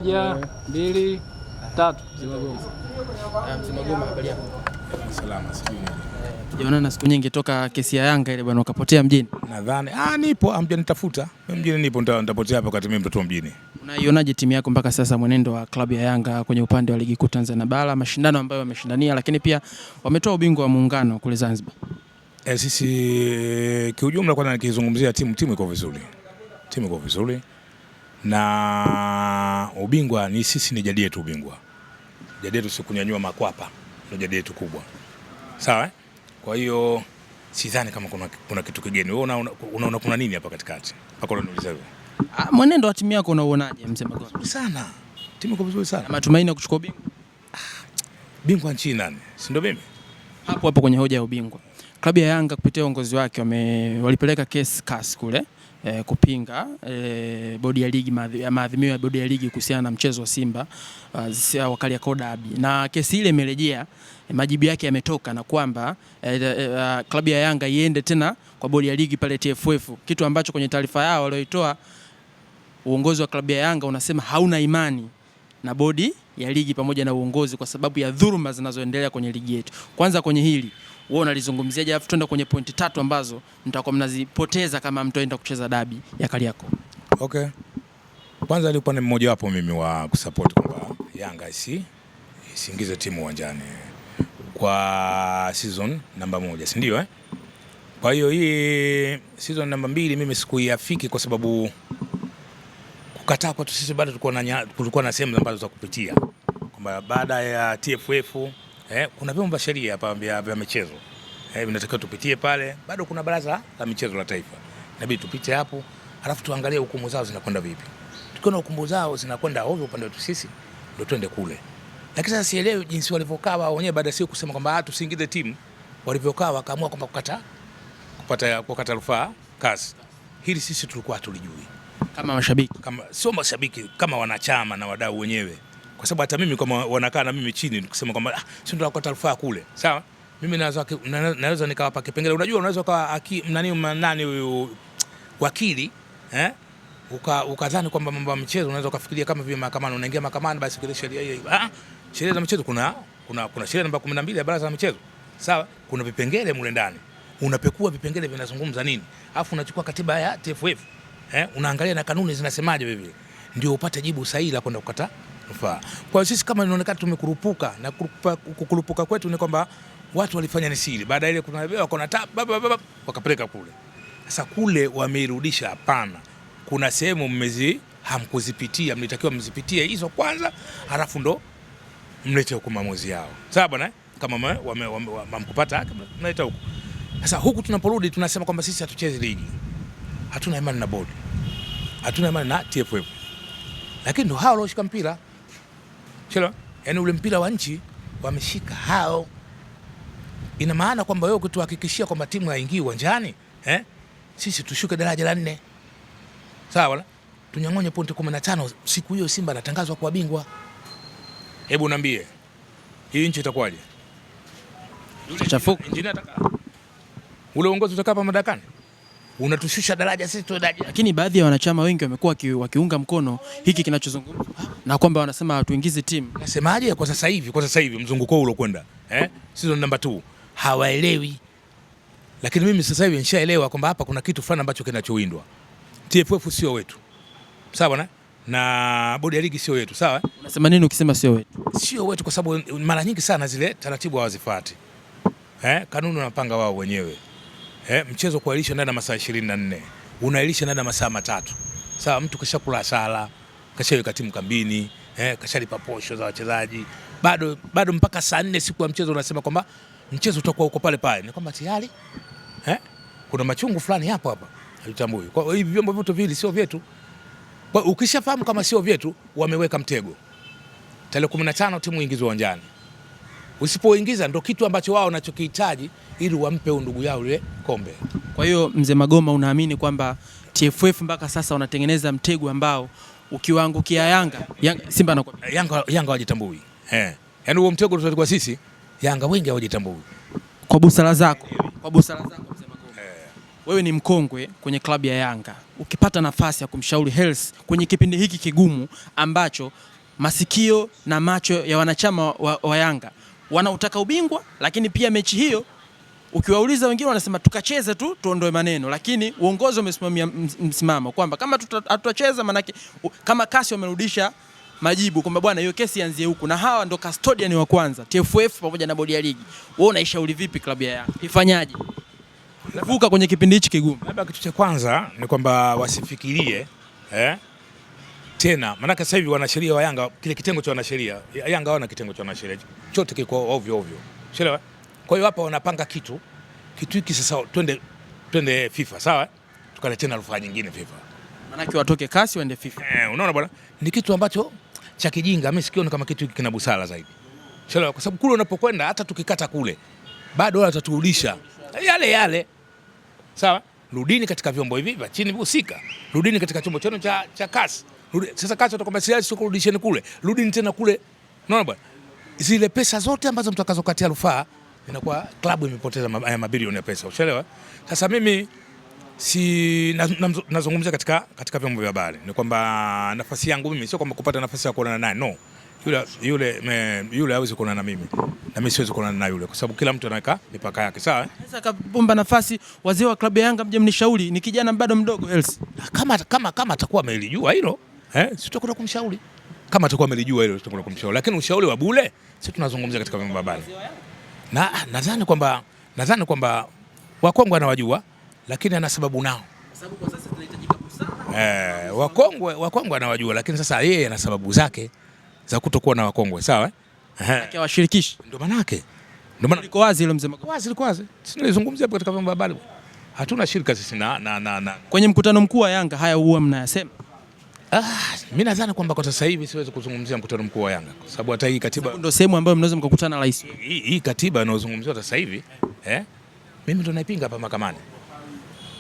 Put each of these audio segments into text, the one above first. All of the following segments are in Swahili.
1, 2, 3. Mzima Goma, habari yako? Salama, sijui. Tunaona siku nyingi toka kesi ya Yanga ile bwana ukapotea mjini. Nadhani nipo amjanitafuta. Mimi mjini nipo, nitapotea hapo wakati mimi mtoto wa mjini. Unaionaje timu yako mpaka sasa, mwenendo wa klabu ya Yanga kwenye upande wa ligi kuu Tanzania bara, mashindano ambayo wameshindania, lakini pia wametoa ubingwa wa muungano kule Zanzibar? Sisi kiujumla kwanza nikizungumzia timu iko vizuri. Timu iko vizuri. Na ubingwa ni sisi, ni jadi yetu ubingwa. Jadi yetu si kunyanyua makwapa, ndio jadi yetu kubwa. Sawa? Kwa hiyo sidhani kama kuna kitu kigeni. Wewe unaona kuna nini hapa katikati? Mpaka unaniuliza hivyo. Mwenendo wa timu yako unauonaje Mzima Goma? Vizuri sana. Timu iko vizuri sana. Na matumaini ya kuchukua ubingwa? Bingwa nchi nani? Si ndio mimi? Hapo kwenye hoja ya ubingwa. Klabu ya Yanga kupitia uongozi wake walipeleka kesi CAS kule kupinga bodi ya ligi, maadhimio ya bodi ya ligi kuhusiana na mchezo wa Simba wa Kariakoo Derby, na kesi ile imerejea, majibu yake yametoka na kwamba klabu ya Yanga iende tena kwa bodi ya ligi pale TFF, kitu ambacho kwenye taarifa yao walioitoa uongozi wa klabu ya Yanga unasema hauna imani na bodi ya ligi pamoja na uongozi kwa sababu ya dhuluma zinazoendelea kwenye ligi yetu. Kwanza kwenye hili wewe unalizungumziaje? Alafu tuende kwenye pointi 3 ambazo mtakuwa mnazipoteza kama mtaenda kucheza dabi ya Kariakoo. Okay. Kwanza alikuwa ni mmoja wapo mimi wa kusupport kwamba Yanga isiingize timu uwanjani kwa season namba 1, si ndio Kwa hiyo hii season namba 2 mimi sikuiafiki kwa sababu kukataa kwa sisi bado tulikuwa na sehemu ambazo za kupitia. Kwamba baada ya TFF kuna vyombo vya sheria hapa vya michezo. Vinatakiwa tupitie pale, bado kuna baraza la michezo la taifa. Inabidi tupite hapo, alafu tuangalie hukumu zao zinakwenda vipi. Tukiona hukumu zao zinakwenda ovyo upande wetu sisi, ndio twende kule. Lakini sasa sielewi jinsi walivyokaa wao wenyewe baada sio kusema kwamba tusiingize timu, walivyokaa wakaamua kwamba kukata rufaa CAS. Hili sisi tulikuwa hatulijui. Kama mashabiki, sio mashabiki, kama wanachama na wadau wenyewe. Kwa sababu hata mimi kama wanakaa na mimi chini kusema kwamba sio ndio tukakata rufaa kule. Sawa? Mimi naweza nikawapa kipengele. Unajua unaweza kwa nani huyu wakili ukadhani kwamba mambo ya michezo unaweza ukafikiria kama vile mahakamani, unaingia mahakamani basi kile sheria hiyo. Sheria za michezo kuna sheria namba 12 ya baraza la michezo. Sawa? Kuna vipengele mule ndani. Unapekua vipengele vinazungumza nini? Alafu unachukua katiba ya TFF. Unaangalia na kanuni zinasemaje vile. Ndio upate jibu sahihi la kwenda kukata rufaa. Kwa sisi kama inaonekana tumekurupuka, na kukurupuka kwetu ni kwamba watu walifanya ni siri. Baada ile kuna wako wakapeleka kule. Sasa kule wameirudisha, hapana. Kuna sehemu hamkuzipitia, mlitakiwa mzipitie hizo kwanza, halafu ndo mlete huko maamuzi yao. Sawa bwana? Kama wamkupata haki mleta huko. Sasa huku tunaporudi tunasema kwamba sisi hatuchezi ligi. Hatuna imani na bodi. Hatuna imani na TFF. Lakini ndo hao walioshika mpira. Chelo, yani ule mpira wa nchi wameshika hao. Ina maana kwamba wewe kutuhakikishia kwamba timu haingii uwanjani, sisi tushuke daraja la 4. Sawa? Tunyang'onye pointi 15, siku hiyo Simba anatangazwa kuwa bingwa. Hebu niambie. Hii nchi itakuwaje? Chafuka. Ule uongozi utakaa hapa madarakani? Unatushusha daraja sisi tu daraja. Lakini baadhi ya wanachama wengi wamekuwa wakiunga mkono hiki kinachozungumzwa na kwamba wanasema hatuingize timu. Nasemaje kwa sasa hivi mzunguko ule kwenda season namba 2 hawaelewi. Lakini mimi sasa hivi nishaelewa kwamba hapa kuna kitu fulani ambacho kinachowindwa. TFF sio wetu. Sawa na bodi ya ligi sio wetu, sawa? Unasema nini ukisema sio wetu? Sio wetu kwa sababu mara nyingi sana zile taratibu hawazifuati. Kanuni wanapanga wao wenyewe. Mchezo kuahirisha ndani ya masaa 24. Unaahirisha ndani ya masaa 3. Sawa, mtu kashakula sala, kashaweka timu kambini, kashalipa posho za wachezaji. Bado mpaka saa 4 siku ya mchezo unasema kwamba mchezo utakuwa uko pale pale. Ni kwamba tayari kuna machungu fulani hapa. Halitambui. Kwa hiyo vyombo vyote vile sio vyetu. Kwa ukishafahamu kama sio vyetu, wameweka mtego. Tarehe 15 timu ingizwe uwanjani. Usipoingiza ndo kitu ambacho wao wanachokihitaji ili wampe ndugu yao ile kombe. Kwa hiyo Mzee Magoma, unaamini kwamba TFF mpaka sasa wanatengeneza mtego ambao ukiwaangukia Yanga Simba anakuwa Yanga hawajitambui. Yaani huo mtego tulikuwa sisi, Yanga wengi hawajitambui. Kwa busara zako Mzee Magoma. wewe ni mkongwe kwenye klabu ya Yanga, ukipata nafasi ya kumshauri Hersi kwenye kipindi hiki kigumu ambacho masikio na macho ya wanachama wa Yanga wanautaka ubingwa, lakini pia mechi hiyo ukiwauliza wengine wanasema tukacheze tu tuondoe maneno, lakini uongozi umesimamia msimamo kwamba kama hatutacheza, manake kama kasi wamerudisha majibu kwamba bwana, hiyo kesi ianzie huku, na hawa ndo custodian wa kwanza TFF pamoja na bodi ya ligi. Wewe unaishauri vipi klabu ya Yanga ifanyaje vuka kwenye kipindi hichi kigumu? Labda kitu cha kwanza ni kwamba wasifikirie tena, maana sasa hivi wanasheria wa Yanga, kile kitengo cha wanasheria Yanga hawana kitengo cha wanasheria, chote kiko ovyo ovyo, unaelewa? Kwa hiyo hapa wanapanga kitu hiki sasa, twende FIFA, sawa, tukale tena rufaa nyingine FIFA, maana watoke kasi waende FIFA. Unaona bwana, ni kitu ambacho cha kijinga. Mimi sikioni kama kitu kina busara zaidi, unaelewa? Kwa sababu kule unapokwenda hata tukikata kule bado wataturudisha yale, sawa. Rudini katika vyombo hivi vya chini husika, rudini katika chombo chenu cha kasi. Sasa kasi watakwambia sio kurudisheni kule, rudini tena kule. Unaona bwana, zile pesa zote ambazo mtakazokatia rufaa inakuwa klabu imepoteza mabilioni ya pesa, unaelewa? Sasa mimi nazungumzia katika vyombo vya habari, ni kwamba nafasi yangu mimi sio kwamba kupata nafasi ya kuonana naye, no. Yule hawezi kuonana na mimi na mimi siwezi kuonana na yule, kwa sababu kila mtu anaweka mipaka yake, sawa. Sasa kabomba nafasi, wazee wa klabu ya Yanga mje mnishauri, ni kijana bado mdogo Hersi. Kama atakuwa amelijua hilo, sitakwenda kumshauri. Kama atakuwa amelijua hilo sitakwenda kumshauri, lakini ushauri wa bure sisi tunazungumzia katika vyombo vya habari. Na nadhani kwamba wakongwe anawajua, lakini ana sababu nao. Sababu kwa sasa tunahitajika busara. Wakongwe anawajua, lakini sasa yeye ana sababu zake za kutokuwa na wakongwe, sawa. Akiwashirikishi ndio manake. Liko wazi ile mzee. Liko wazi. Sisi nilizungumzia hapo katika vyombo vya habari. Hatuna shirika sisi na kwenye mkutano mkuu wa Yanga haya huwa mnayasema. Mimi nadhani kwamba kwa sasa hivi siwezi kuzungumzia mkutano mkuu wa Yanga, kwa sababu hata hii katiba ndio sehemu ambayo mnaweza mkakutana na rais. Hii katiba inayozungumziwa sasa hivi mimi ndo naipinga hapa mahakamani,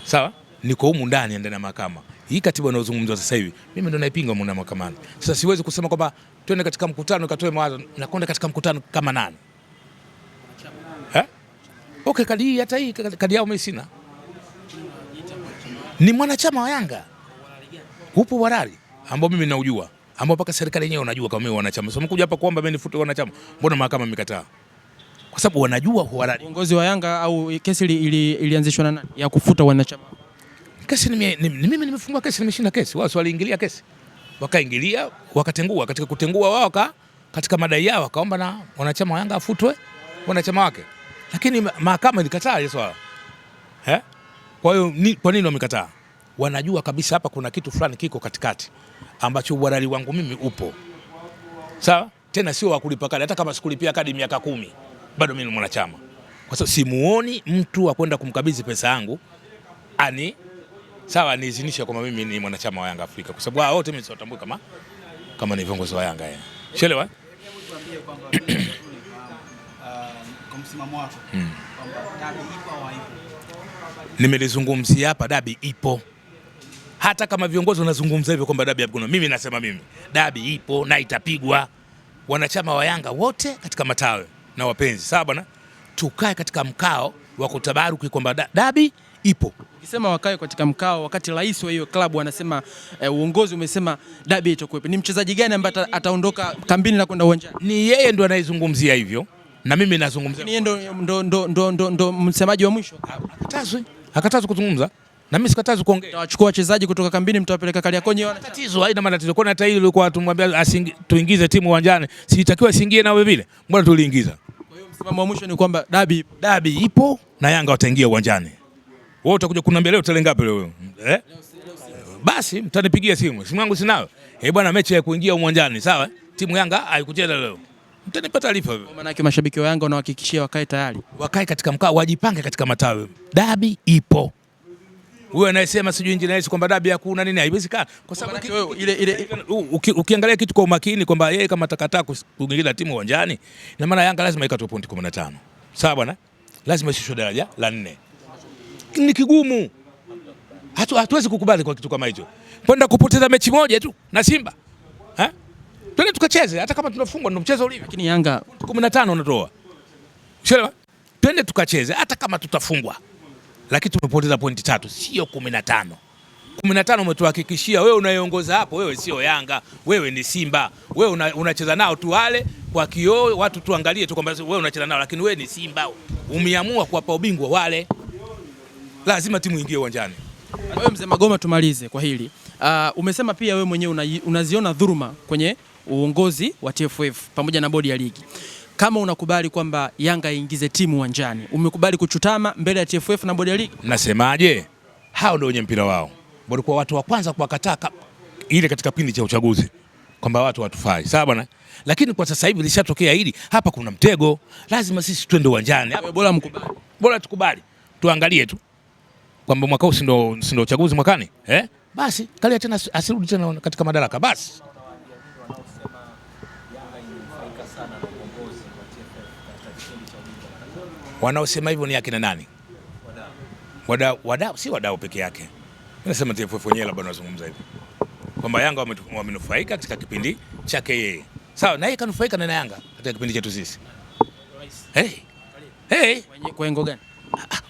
sawa. Niko humu ndani ya mahakama. Hii katiba inayozungumziwa sasa hivi mimi ndo naipinga humu ndani mahakamani. Sasa siwezi kusema kwamba twende katika mkutano katoe mawazo na kwenda katika mkutano kama nani. Okay, kadi yao mimi sina. Ni mwanachama wa Yanga. Upo warari ambao mimi naujua, ambao mpaka serikali yenyewe unajua kama mimi wanachama. So mkuja hapa kuomba mimi nifute wanachama. Mbona mahakama imekataa? Kwa sababu wanajua warari. Uongozi wa Yanga au kesi ilianzishwa na nani ya kufuta wanachama? Kesi mimi nimefungua kesi, nimeshinda kesi. Wao waliingilia kesi. Wakaingilia, wakatengua. Katika kutengua wao katika madai yao wakaomba na wanachama wa Yanga afutwe wanachama wake. Lakini mahakama ilikataa hiyo swala. Kwa hiyo kwa nini wamekataa? Wanajua kabisa hapa kuna kitu fulani kiko katikati ambacho uhalali wangu mimi upo. Sawa? Tena sio wa kulipa kadi, hata kama sikulipia kadi miaka 10 bado mimi ni mwanachama. Kwa sababu simuoni mtu wa kwenda kumkabidhi pesa yangu sawa niizinisha kwamba mimi ni mwanachama wa Yanga Afrika, kwa sababu wote mimi siwatambui kama ni viongozi wa Yanga yeye. Unaelewa? Kwa msimamo wako kwamba dabi ipo au haipo? Nimelizungumzia hapa, dabi ipo. Hata kama viongozi wanazungumza hivyo kwamba dabi hakuna, mimi nasema dabi ipo na itapigwa. Wanachama wa Yanga wote katika matawi na wapenzi, sawa bwana, tukae katika mkao wa kutabaruki kwamba dabi ipo. Ukisema wakae katika mkao wakati rais wa hiyo klabu anasema uongozi umesema dabi itakuwepo, ni mchezaji gani ambaye ataondoka kambini na kwenda uwanjani? Ni yeye ndo anayezungumzia hivyo na mimi nazungumzia. Ni yeye ndo msemaji wa mwisho. Hakatazwi kuzungumza na mimi sikatazwi kuongea. Utawachukua wachezaji kutoka kambini mtawapeleka Kariakoo nyewe? Tatizo haina matatizo. Kwa hata hili ilikuwa tumwambia tuingize timu uwanjani, sitakiwa siingie nawe vile. Mbona tuliingiza? Kwa hiyo msimamo wa mwisho ni kwamba dabi ipo na Yanga wataingia uwanjani. Wewe utakuja kuniambia leo tarehe ngapi leo? Basi mtanipigia simu yangu sinayo. Bwana, mechi ya kuingia uwanjani, sawa? Timu Yanga haikucheza leo. Mtanipa taarifa hivyo. Maana yake mashabiki wa Yanga wanahakikishia wakae tayari. Wakae katika mkao, wajipange katika matawi. Dabi ipo. Wewe anayesema sijui engineer kwamba dabi hakuna nini, haiwezekani. Kwa sababu ukiangalia kitu kwa umakini kwamba yeye kama atakataa kuingiza timu uwanjani, na maana Yanga lazima ikatoe pointi 15. Sawa bwana? Lazima ishushwe daraja la 4. Ni kigumu. Hatuwezi kukubali kwa kitu kama hicho. Kwenda kupoteza mechi moja tu na Simba. Twende tukacheze, hata kama tunafungwa ndio mchezo ulivyo. Lakini Yanga 15 unatoa. Unaelewa? Twende tukacheze hata kama tutafungwa. lakini tumepoteza pointi 3, sio 15. 15 umetuhakikishia wewe unayeongoza hapo, wewe sio Yanga, wewe ni Simba. Wewe unacheza nao tu wale kwa kioo, watu tuangalie tu kwamba wewe unacheza nao, lakini wewe ni Simba. Umeamua kuwapa ubingwa wale. Lazima timu ingie uwanjani. Wewe mzee Magoma, tumalize kwa hili. Umesema pia wewe mwenyewe unaziona dhuluma kwenye uongozi wa TFF pamoja na bodi ya ligi. Kama unakubali kwamba Yanga iingize timu uwanjani, umekubali kuchutama mbele ya TFF na bodi ya ligi? Nasemaje? Hao ndio wenye mpira wao. Walikuwa watu wa kwanza kuwakataa ile katika kipindi cha uchaguzi kwamba watu watufai. Sawa bwana? Lakini kwa sasa hivi lishatokea hili, hapa kuna mtego. Lazima sisi twende uwanjani. Bora mkubali. Bora tukubali. Tuangalie tu kwamba mwaka huu si ndio uchaguzi mwakani? Basi kalia tena asirudi tena katika madaraka basi. Wanaosema hivyo ni akina nani? Wadau si wadau peke yake. Nasema TFF wenyewe labda wanazungumza hivyo. Kwamba Yanga wamenufaika katika kipindi chake yeye. Sawa, na yeye kanufaika na Yanga katika kipindi chetu sisi. Kwa engo gani?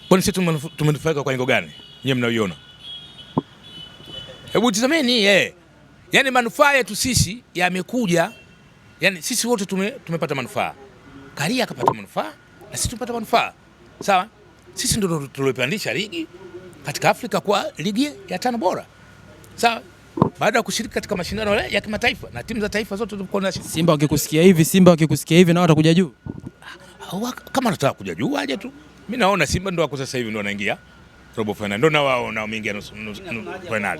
Kwani sisi tumenufaika kwa engo gani? Nyie mnaiona. Hebu tazameni Yaani manufaa yetu sisi yamekuja, yani sisi wote tumepata manufaa. Karia akapata manufaa na sisi tumepata manufaa. Sawa? Sisi ndio tuliopandisha ligi katika Afrika kwa ligi ya 5 bora. Sawa? Baada ya kushiriki katika mashindano ya kimataifa na timu za taifa zote tulikuwa na Simba wakikusikia hivi na watakuja juu. Kama wanataka kuja juu aje tu. Mimi naona Simba ndio wako sasa hivi ndio wanaingia robo final. Ndio na wao na wameingia nusu final.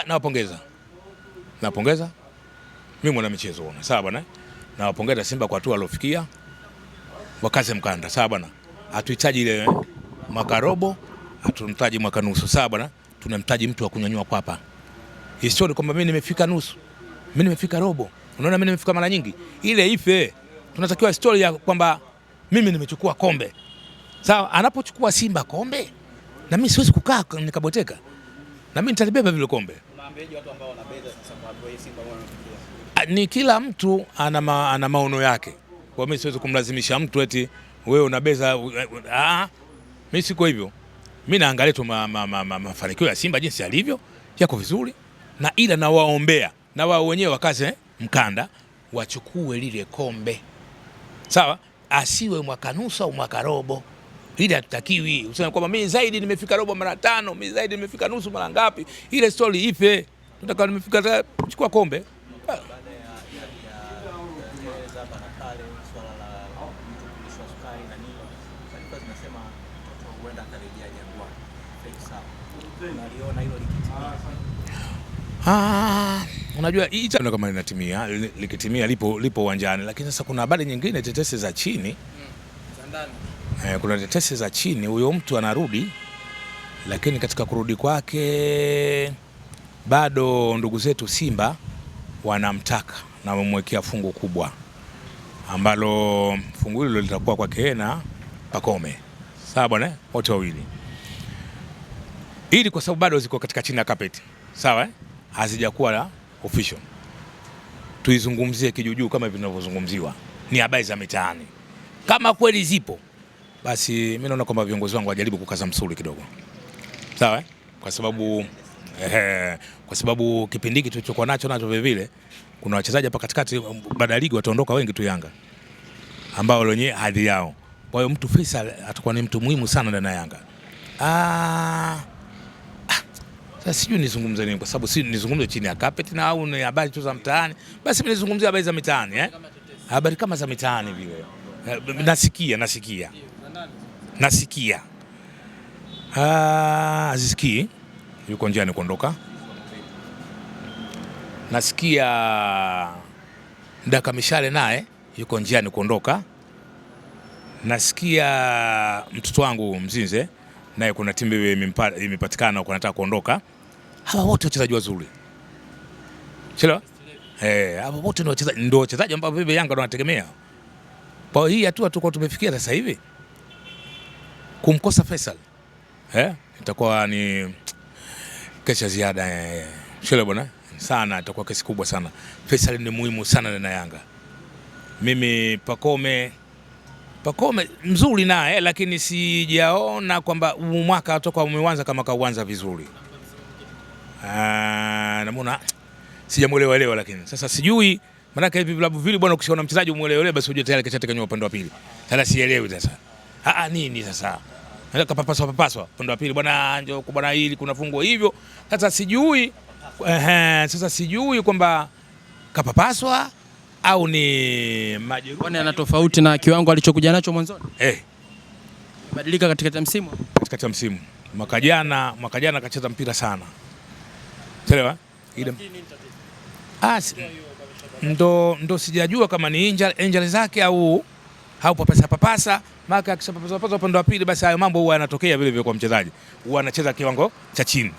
Nawapongeza. Mimi mwana michezo ona. Sawa bwana? Nawapongeza Simba kwa hatua waliofikia. Wakaze mkanda. Sawa bwana? Hatuhitaji ile mwaka robo, hatumhitaji mwaka nusu. Sawa bwana? Tunamhitaji mtu wa kunyanyua kwapa. Historia kwamba mimi nimefika nusu. Mimi nimefika robo. Unaona mimi nimefika mara nyingi. Ile ife. Tunatakiwa historia kwamba mimi nimechukua kombe. Sawa, anapochukua Simba kombe na mimi siwezi kukaa nikaboteka. Na mimi nitalibeba vile kombe. Unaambiaje watu ambao wanabeza sasa kwa Simba ni kila mtu ana maono yake. Kwa mimi siwezi kumlazimisha mtu eti wewe unabeza. Mimi siko hivyo. Mimi naangalia tu mafanikio ya Simba jinsi yalivyo, yako vizuri, na ila nawaombea na wao wenyewe wakaze mkanda wachukue lile kombe. Sawa? Asiwe mwaka nusu au mwaka robo. Ile hatutakiwi. Useme kwamba mimi zaidi nimefika robo mara 5, mimi zaidi nimefika nusu mara ngapi. Ile story ife. Tunataka nimefika chukua kombe. Unajua hii kama linatimia, likitimia lipo uwanjani, lakini sasa kuna habari nyingine, tetesi za chini. Kuna tetesi za chini, huyo mtu anarudi, lakini katika kurudi kwake bado ndugu zetu Simba wanamtaka na wamemwekea fungu kubwa ambalo fungu hilo litakuwa kwake na Pacome. Sawa bwana, wote wawili. Ili kwa sababu bado ziko katika chini ya carpet. Sawa hazijakuwa la official. Tuizungumzie kijujuu kama vinavyozungumziwa. Ni habari za mitaani. Kama kweli zipo, basi mimi naona kwamba viongozi wangu wajaribu kukaza msuli kidogo. Sawa kwa sababu kipindi hiki tulichokuwa nacho vile vile kuna wachezaji hapa katikati baada ya ligi wataondoka wengi tu Yanga ambao wenyewe hadhi yao. Kwa hiyo mtu Faisal atakuwa ni mtu muhimu sana ndani ya Yanga. Sasa sijui nizungumze nini, kwa sababu si nizungumze chini ya carpet na au ni habari tu za mtaani. Basi mimi nizungumzie habari za mitaani habari kama za mitaani vile. Nasikia. Aziki yuko njiani kuondoka. Nasikia Ndaka Mishale naye yuko njiani kuondoka. Nasikia mtoto wangu Mzinze naye kuna timu imepatikana kwa nataka kuondoka. Hawa wote wachezaji wazuri. Chelewa? Hawa wote ndio wachezaji ambao vipi Yanga wanategemea. Kwa hii hatua tuko tumefikia sasa hivi. Kumkosa Faisal itakuwa ni kesi ziada. Chelewa bwana sana, itakuwa kesi kubwa sana. Faisal ni muhimu sana na Yanga. Mimi Pacome Pacome mzuri naye, lakini sijaona kwamba mwaka toka umeanza kama kauanza vizuri. Namuona sijamuelewa, lakini sasa sijui maana hivi vilabu vile bwana, ukishaona mchezaji umuelewe basi unajua tayari kashatekanywa upande wa pili. Sasa sielewi sasa. Nini sasa? Nataka papaswa upande wa pili bwana, njoo kwa bwana hili kuna fungo hivyo. Sasa sijui kwamba kapapaswa au ni majeruhi. Kwani ana tofauti na kiwango alichokuja nacho mwanzoni? Badilika katikati ya msimu. Katikati ya msimu. Mwaka jana kacheza mpira sana. Elewa? Ile ndo sijajua kama ni injury zake au papasa. Maka akishapapasa upande wa pili basi hayo mambo huwa yanatokea vile vile kwa mchezaji. Huwa anacheza kiwango cha chini.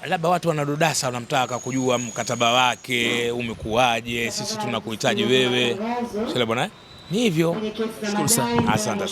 Labda watu wanadodasa, wanamtaka kujua mkataba wake umekuaje, sisi tunakuhitaji wewe. Sio bwana? Ni hivyo. Shukuru sana. Asante.